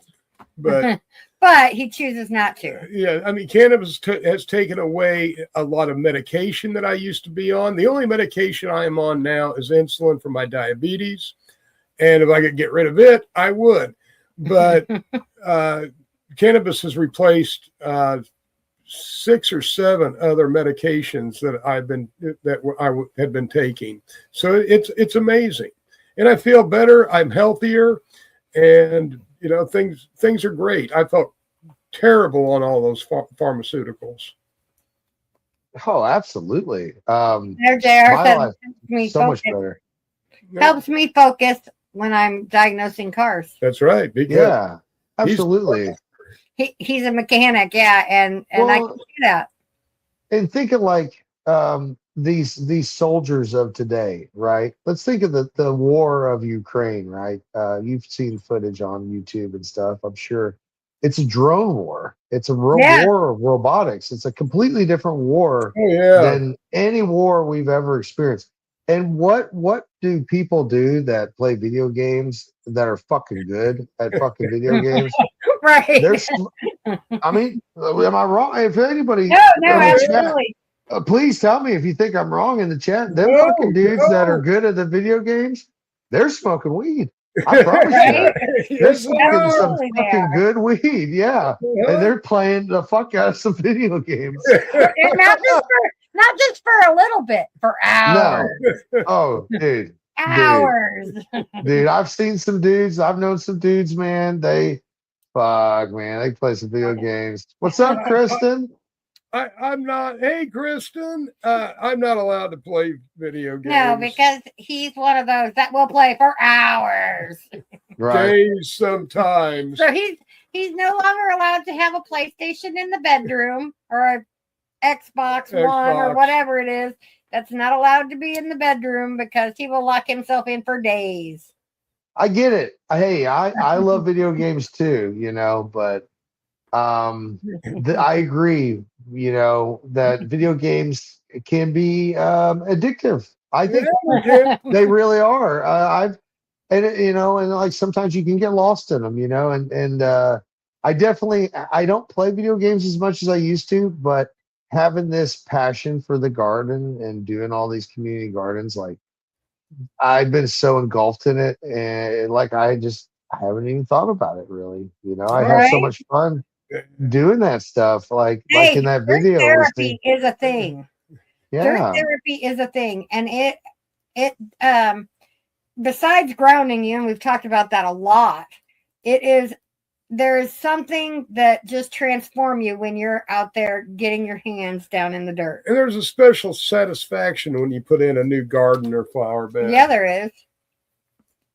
but he chooses not to. Yeah, I mean, cannabis has taken away a lot of medication that I used to be on. The only medication I am on now is insulin for my diabetes, and if I could get rid of it, I would. But cannabis has replaced 6 or 7 other medications that I had been taking. So it's amazing, and I feel better. I'm healthier, and things are great. I felt terrible on all those pharmaceuticals. Oh, absolutely. There, JR My said, life helps me so much focus. better. Helps me focus when I'm diagnosing cars. That's right. Because Yeah, absolutely. He's a mechanic, yeah, and I Well, can see that. and think of like these soldiers of today, right? Let's think of the war of Ukraine, right? You've seen footage on YouTube and stuff, I'm sure. It's a drone war. It's a Yeah. war of robotics. It's a completely different war Oh, yeah. than any war we've ever experienced. And what do people do that play video games that are fucking good at fucking video games? Right. There's, I mean, am I wrong? If anybody No, in the chat, absolutely. please tell me if you think I'm wrong in the chat. Them No, fucking dudes that are no. good at the video games, they're smoking weed. I promise you Right? that. They're Yes, smoking some Absolutely they fucking are. good weed, yeah. And they're playing the fuck out of some video games. And not just for a little bit, for hours. No. Oh, dude. Hours. Dude, I've seen some dudes. I've known some dudes, man. They play some video games. What's up, Kristen? I'm not. Hey, Kristen. I'm not allowed to play video games. No, because he's one of those that will play for hours. Right. Days sometimes. So he's no longer allowed to have a PlayStation in the bedroom or a Xbox One or Xbox. whatever it is. That's not allowed to be in the bedroom because he will lock himself in for days. I get it. Hey, I love video games too, but I agree, that video games can be addictive. I think they really are. And like sometimes you can get lost in them, and I don't play video games as much as I used to, but having this passion for the garden and doing all these community gardens, like I've been so engulfed in it, and like I haven't even thought about it really. I have so Right? much fun doing that stuff, like Hey, in that group video. therapy is a thing. Yeah. Group therapy is a thing, and it besides grounding you, and we've talked about that a lot. There is something that just transforms you when you're out there getting your hands down in the dirt. And there's a special satisfaction when you put in a new garden or flower bed. Yeah, there is.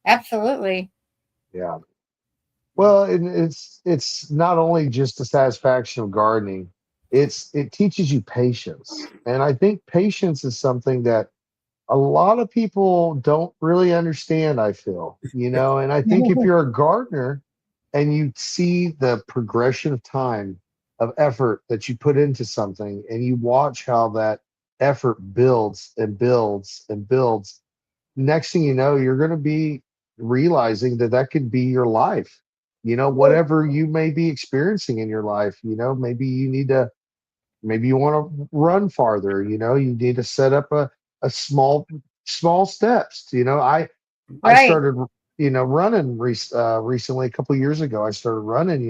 Absolutely. Yeah. Well, it's not only just the satisfaction of gardening, it teaches you patience. And I think patience is something that a lot of people don't really understand, I feel, and I think if you're a gardener and you see the progression of time of effort that you put into something and you watch how that effort builds and builds and builds, next thing you know, you're going to be realizing that could be your life. Whatever you may be experiencing in your life, maybe you want to run farther, you need to set up a small steps. I started, running recently, a couple of years ago. I started running,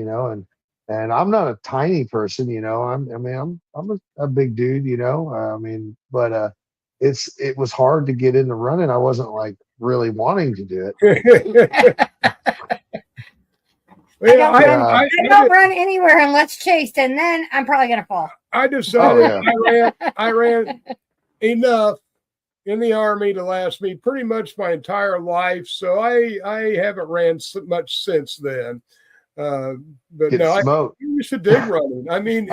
and I'm not a tiny person, I'm a big dude, but it was hard to get into running. I wasn't like really wanting to do it. I don't run anywhere unless chased, and then I'm probably gonna fall. I decided I ran enough in the Army to last me pretty much my entire life, so I haven't ran much since then. But Get no, I smoked. used to dig running. I mean,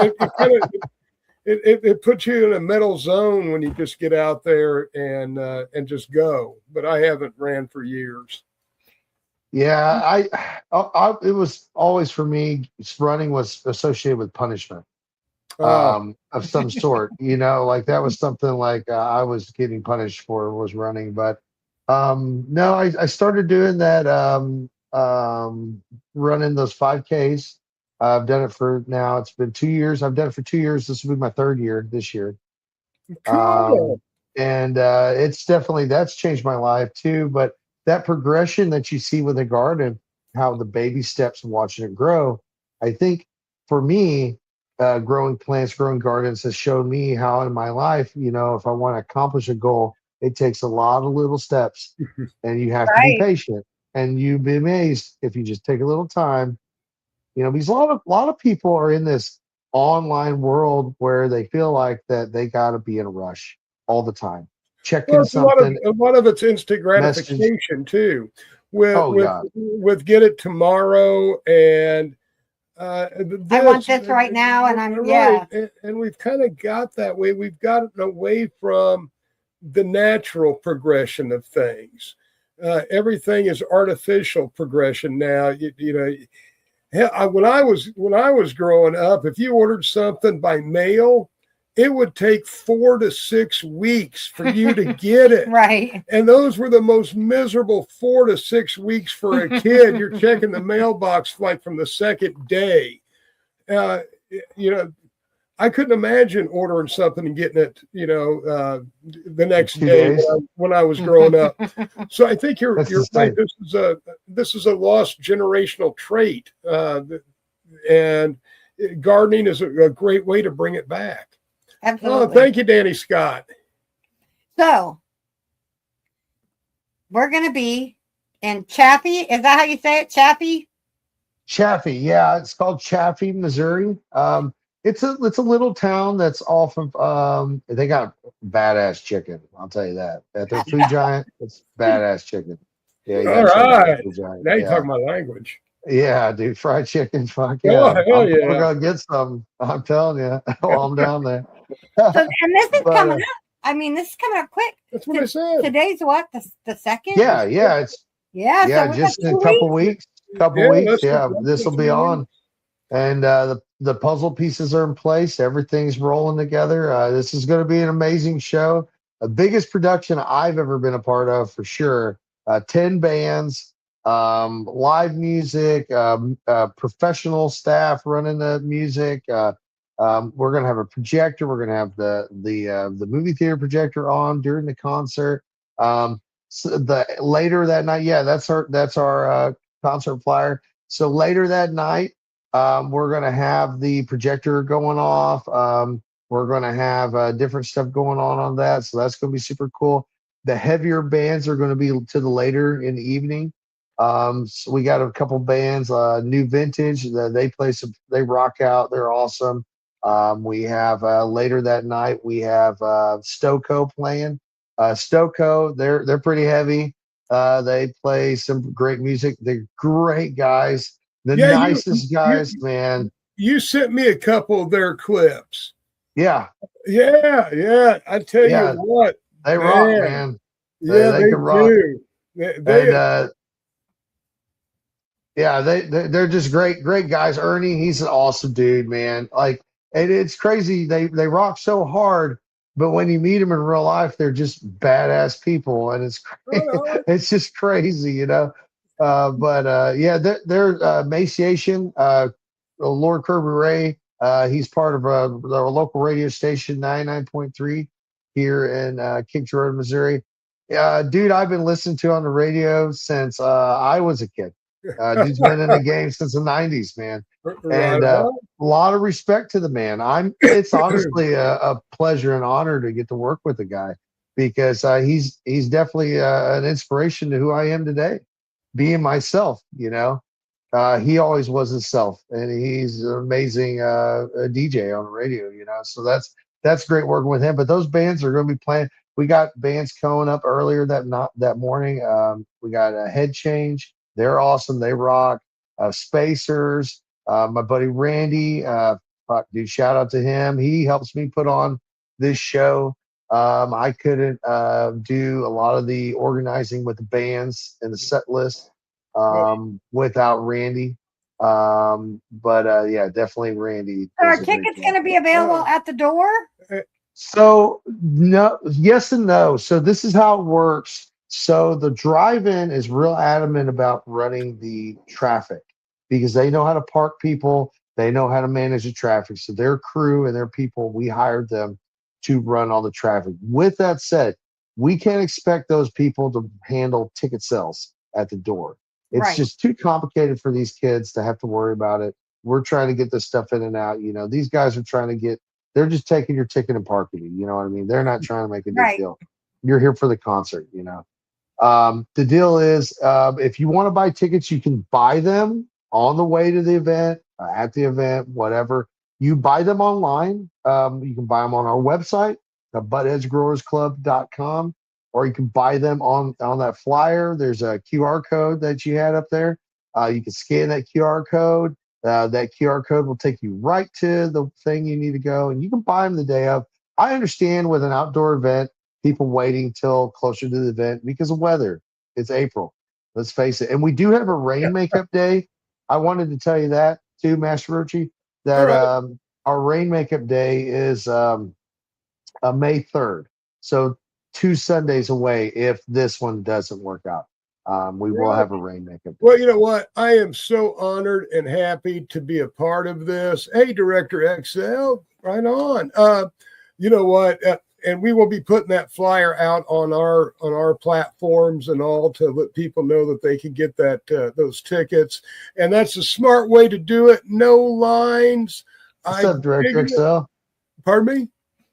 it puts you in a mental zone when you just get out there and just go. But I haven't ran for years. Yeah, it was always for me. Running was associated with punishment of some sort. Like that was something like I was getting punished for was running. But no, I started doing that. Running those 5Ks. I've done it for now. It's been 2 years. I've done it for 2 years. This will be my third year this year. Cool. And that's changed my life too. But that progression that you see with a garden, how the baby steps and watching it grow, I think for me, growing plants, growing gardens has shown me how in my life, if I want to accomplish a goal, it takes a lot of little steps and you have to be patient, and you'd be amazed if you just take a little time, because a lot of people are in this online world where they feel like that they got to be in a rush all the time, checking Well, it's something. a lot of it's instant Message. gratification too. With Oh, God. with get it tomorrow and I want this right now, and I'm yeah. And we've kind of got that way. We've gotten away from the natural progression of things. Everything is artificial progression now. You know, hell, when I was growing up, if you ordered something by mail, it would take 4 to 6 weeks for you to get it. Right. And those were the most miserable 4 to 6 weeks for a kid. You're checking the mailbox like from the second day. You know, I couldn't imagine ordering something and getting it, you know, the next day when I was growing up. So I think you're right. This is a lost generational trait, and gardening is a great way to bring it back. Absolutely. Oh, thank you, Danny Scott. So we're going to be in Chaffee. Is that how you say it? Chaffee? Chaffee. Yeah. It's called Chaffee, Missouri. It's a little town that's off of, they got badass chicken. I'll tell you that. At their food giant, it's badass chicken. Yeah. You All gotta check out right. their Food Giant. Now you're Yeah. talking my language. Yeah, dude, fried chicken, fuck Oh, yeah. hell yeah. We're gonna get some. I'm telling you, while I'm down there. So, and this is But, coming up. I mean, this is coming up quick. That's what I said. Today's what? The second? Yeah, it's Yeah. So yeah, we just got in a 2 couple weeks. weeks. Yeah, Yeah, this will be on, and the puzzle pieces are in place. Everything's rolling together. This is going to be an amazing show. The biggest production I've ever been a part of, for sure. 10 bands. Live music, professional staff running the music. We're gonna have a projector. We're gonna have the movie theater projector on during the concert. So later that night, yeah, that's our concert flyer. So later that night, we're gonna have the projector going off. We're gonna have different stuff going on that. So that's gonna be super cool. The heavier bands are gonna be to the later in the evening. So we got a couple bands, New Vintage, they rock out. They're awesome. We have later that night, we have Stoco playing. Stoco, they're pretty heavy. They play some great music. They're great guys, the nicest guys, man. You sent me a couple of their clips. Yeah. Yeah. I tell you what. They rock, man. Yeah, they can rock. do. Yeah, they're just great guys. Ernie, he's an awesome dude, man. Like, and it's crazy. They rock so hard, but when you meet them in real life, they're just badass people, and it's it's just crazy, you know. Yeah, they're Emaciation. Lord Kirby Ray. He's part of the local radio station 99.3 here in Kings Road, Missouri. Dude, I've been listening to on the radio since I was a kid. Dude's been in the game since the 90s, man. And a lot of respect to the man. It's honestly a pleasure and honor to get to work with the guy, because he's definitely an inspiration to who I am today, being myself, you know. He always was himself, and he's an amazing DJ on the radio, you know. So that's great working with him. But those bands are going to be playing. We got bands coming up earlier that morning. We got a Head Change. They're awesome. They rock. Spacers. My buddy Randy. Dude, shout out to him. He helps me put on this show. I couldn't do a lot of the organizing with the bands and the set list without Randy. Yeah, definitely Randy. Are tickets going to be available at the door? So no, yes and no. So this is how it works. So the drive-in is real adamant about running the traffic, because they know how to park people. They know how to manage the traffic. So their crew and their people, we hired them to run all the traffic. With that said, we can't expect those people to handle ticket sales at the door. It's just too complicated for these kids to have to worry about it. We're trying to get this stuff in and out. You know, these guys are trying to get, they're just taking your ticket and parking it. You know what I mean? They're not trying to make a big deal. You're here for the concert, you know. The deal is, if you want to buy tickets, you can buy them on the way to the event, at the event, whatever. You buy them online. You can buy them on our website, buttheadsgrowersclub.com, or you can buy them on that flyer. There's a QR code that you had up there. You can scan that QR code. That QR code will take you right to the thing you need to go, and you can buy them the day of. I understand with an outdoor event, people waiting till closer to the event because of weather. It's April. Let's face it. And we do have a rain makeup day. I wanted to tell you that too, Master Rochi, that our rain makeup day is May 3rd. So 2 Sundays away if this one doesn't work out. We will have a rain makeup day. Well, you know what? I am so honored and happy to be a part of this. Hey, Director XL, right on. You know what? And we will be putting that flyer out on our platforms and all to let people know that they can get those tickets. And that's a smart way to do it. No lines. What's up, Director XL? Pardon me?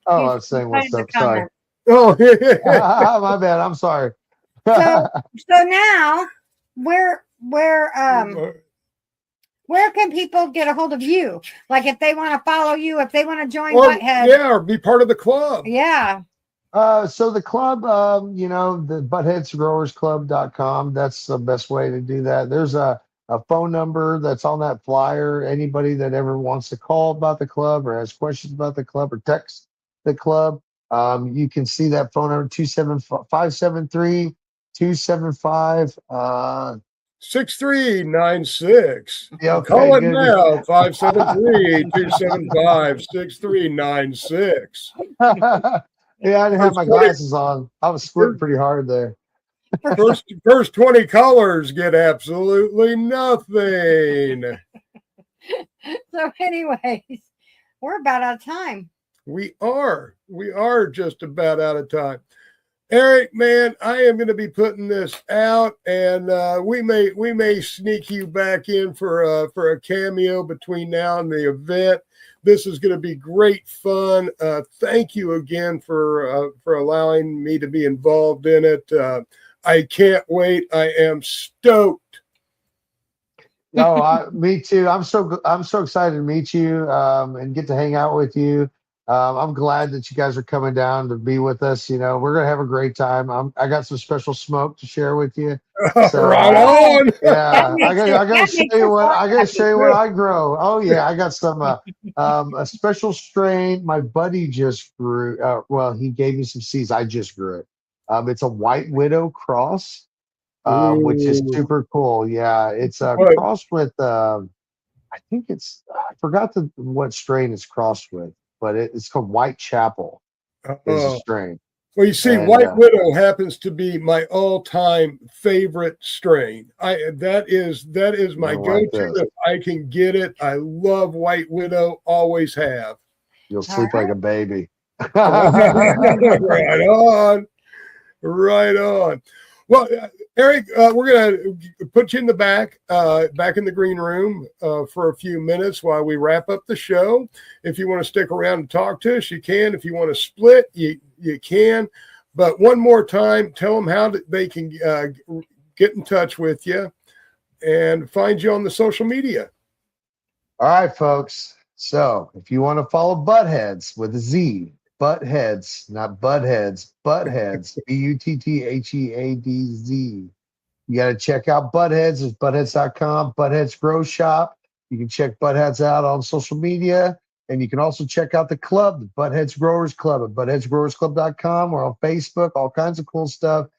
Oh, I was saying what's up. Sorry. Oh, my bad. I'm sorry. So now, where can people get a hold of you? Like if they want to follow you, if they want to join Butthead. Yeah, or be part of the club. Yeah. So the club, the buttheadsgrowersclub.com, that's the best way to do that. There's a phone number that's on that flyer. Anybody that ever wants to call about the club or has questions about the club or text the club, you can see that phone number 573-275 6396. Yeah, okay, call it good. now, 573-275-6396. Yeah, I didn't have my glasses on. I was squirting pretty hard there. First 20 callers get absolutely nothing. So anyways, we're about out of time. We are just about out of time. Eric, man, I am going to be putting this out, and we may sneak you back in for a cameo between now and the event. This is going to be great fun. Thank you again for allowing me to be involved in it. I can't wait. I am stoked. No, me too. I'm so excited to meet you and get to hang out with you. I'm glad that you guys are coming down to be with us. You know, we're gonna have a great time. I got some special smoke to share with you. So, right on. Yeah, I gotta show you what I grow. Oh yeah, I got some a special strain my buddy just grew. Well, he gave me some seeds. I just grew it. It's a White Widow cross, which is super cool. Yeah, it's a cross with I think I forgot what strain it's crossed with, but it's called Whitechapel. Is a strain. Well, you see, White Widow happens to be my all-time favorite strain. That is my go-to if I can get it. I love White Widow, always have. You'll sleep like a baby. Right on. Right on. Well, Eric, we're going to put you in the back in the green room for a few minutes while we wrap up the show. If you want to stick around and talk to us, you can. If you want to split, you can. But one more time, tell them how they can get in touch with you and find you on the social media. All right, folks. So if you want to follow Buttheads with a Z, Buttheads, not Buttheads, Buttheads, Buttheadz. You got to check out Buttheads. It's buttheads.com, Buttheads Grow Shop. You can check Buttheads out on social media. And you can also check out the club, the Buttheads Growers Club at buttheadsgrowersclub.com or on Facebook, all kinds of cool stuff.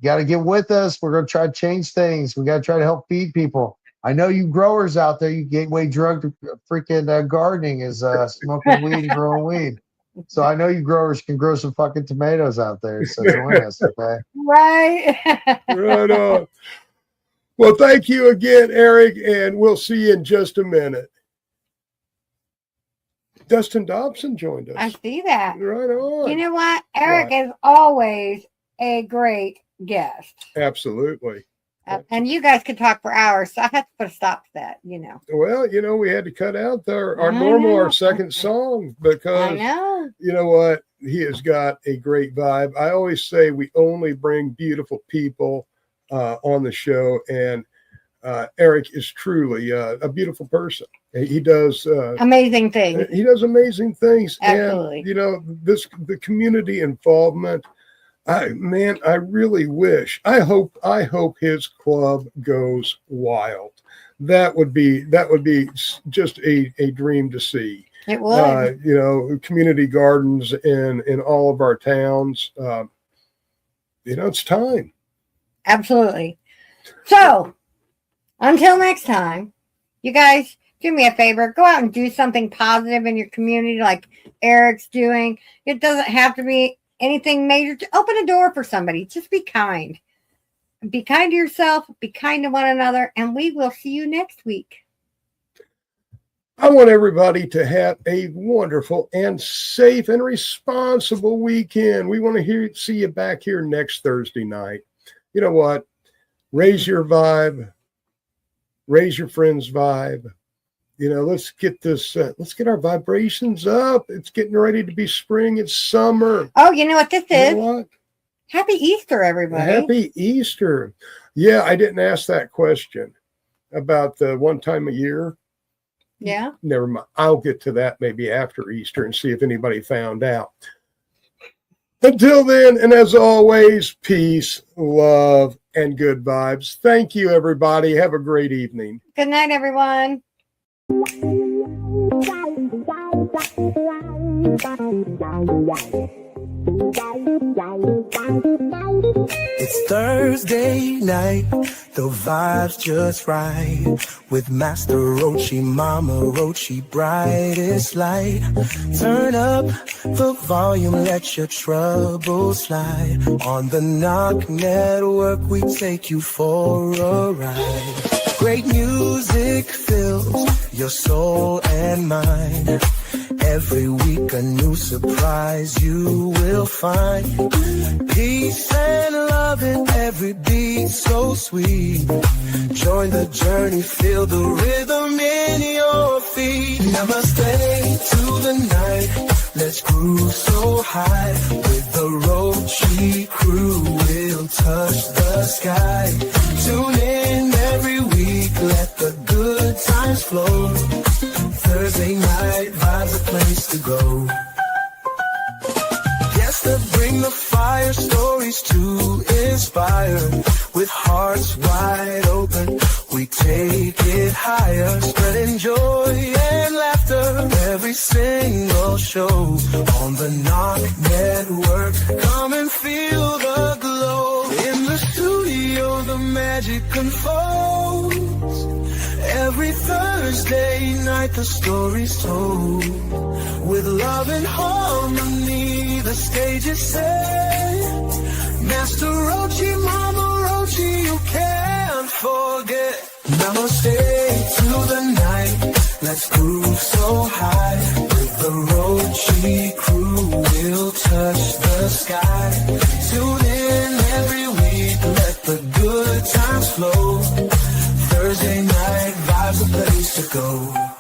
You got to get with us. We're going to try to change things. We got to try to help feed people. I know you growers out there, you gateway drug to freaking gardening is smoking weed and growing weed. So I know you growers can grow some fucking tomatoes out there. So join us, okay? Right. Right on. Well, thank you again, Eric, and we'll see you in just a minute. Dustin Dobson joined us. I see that. Right on. You know what? Eric is always a great guest. Absolutely. And you guys could talk for hours, so I have to put a stop to that, you know. Well, you know, we had to cut out our second song because, I know. You know what? He has got a great vibe. I always say we only bring beautiful people on the show, and Eric is truly a beautiful person. He does amazing things. He does amazing things. Absolutely. And, you know, the community involvement. I really wish. I hope his club goes wild. That would be just a dream to see. It would. You know, community gardens in all of our towns. You know, it's time. Absolutely. So, until next time, you guys do me a favor. Go out and do something positive in your community like Eric's doing. It doesn't have to be anything major. To open a door for somebody. Just be kind. Be kind to yourself. Be kind to one another. And we will see you next week. I want everybody to have a wonderful and safe and responsible weekend. We want to see you back here next Thursday night. You know what? Raise your vibe. Raise your friends' vibe. You know, let's get our vibrations up. It's getting ready to be spring. It's summer. Oh, you know what this is? You know what? Happy Easter, everybody. Happy Easter. Yeah, I didn't ask that question about the one time a year. Yeah. Never mind. I'll get to that maybe after Easter and see if anybody found out. Until then, and as always, peace, love, and good vibes. Thank you, everybody. Have a great evening. Good night, everyone. It's Thursday night, the vibe's just right. With Master Rochi, Mama Rochi, brightest light. Turn up the volume, let your troubles slide. On the Knock Network, we take you for a ride. Great music fills your soul and mind. Every week a new surprise you will find. Peace and love in every beat so sweet. Join the journey, feel the rhythm in your feet. Namaste to the night, let's groove so high. With the Rochi crew, we'll touch the sky. Tune in every week, let the good times flow. Thursday night vibes a place to go. Yes, to bring the fire, stories to inspire. With hearts wide open, we take it higher. Spreading joy and laughter every single show. On the Knock Network, come and feel the glow. In the studio, the magic unfolds. Every Thursday night the story's told. With love and harmony the stage is set. Master Rochi, Mama Rochi, you can't forget. Namaste to the night, let's groove so high. With the Rochi crew we'll touch the sky. Tune in every week, let the good times flow. Thursday night vibes a place to go.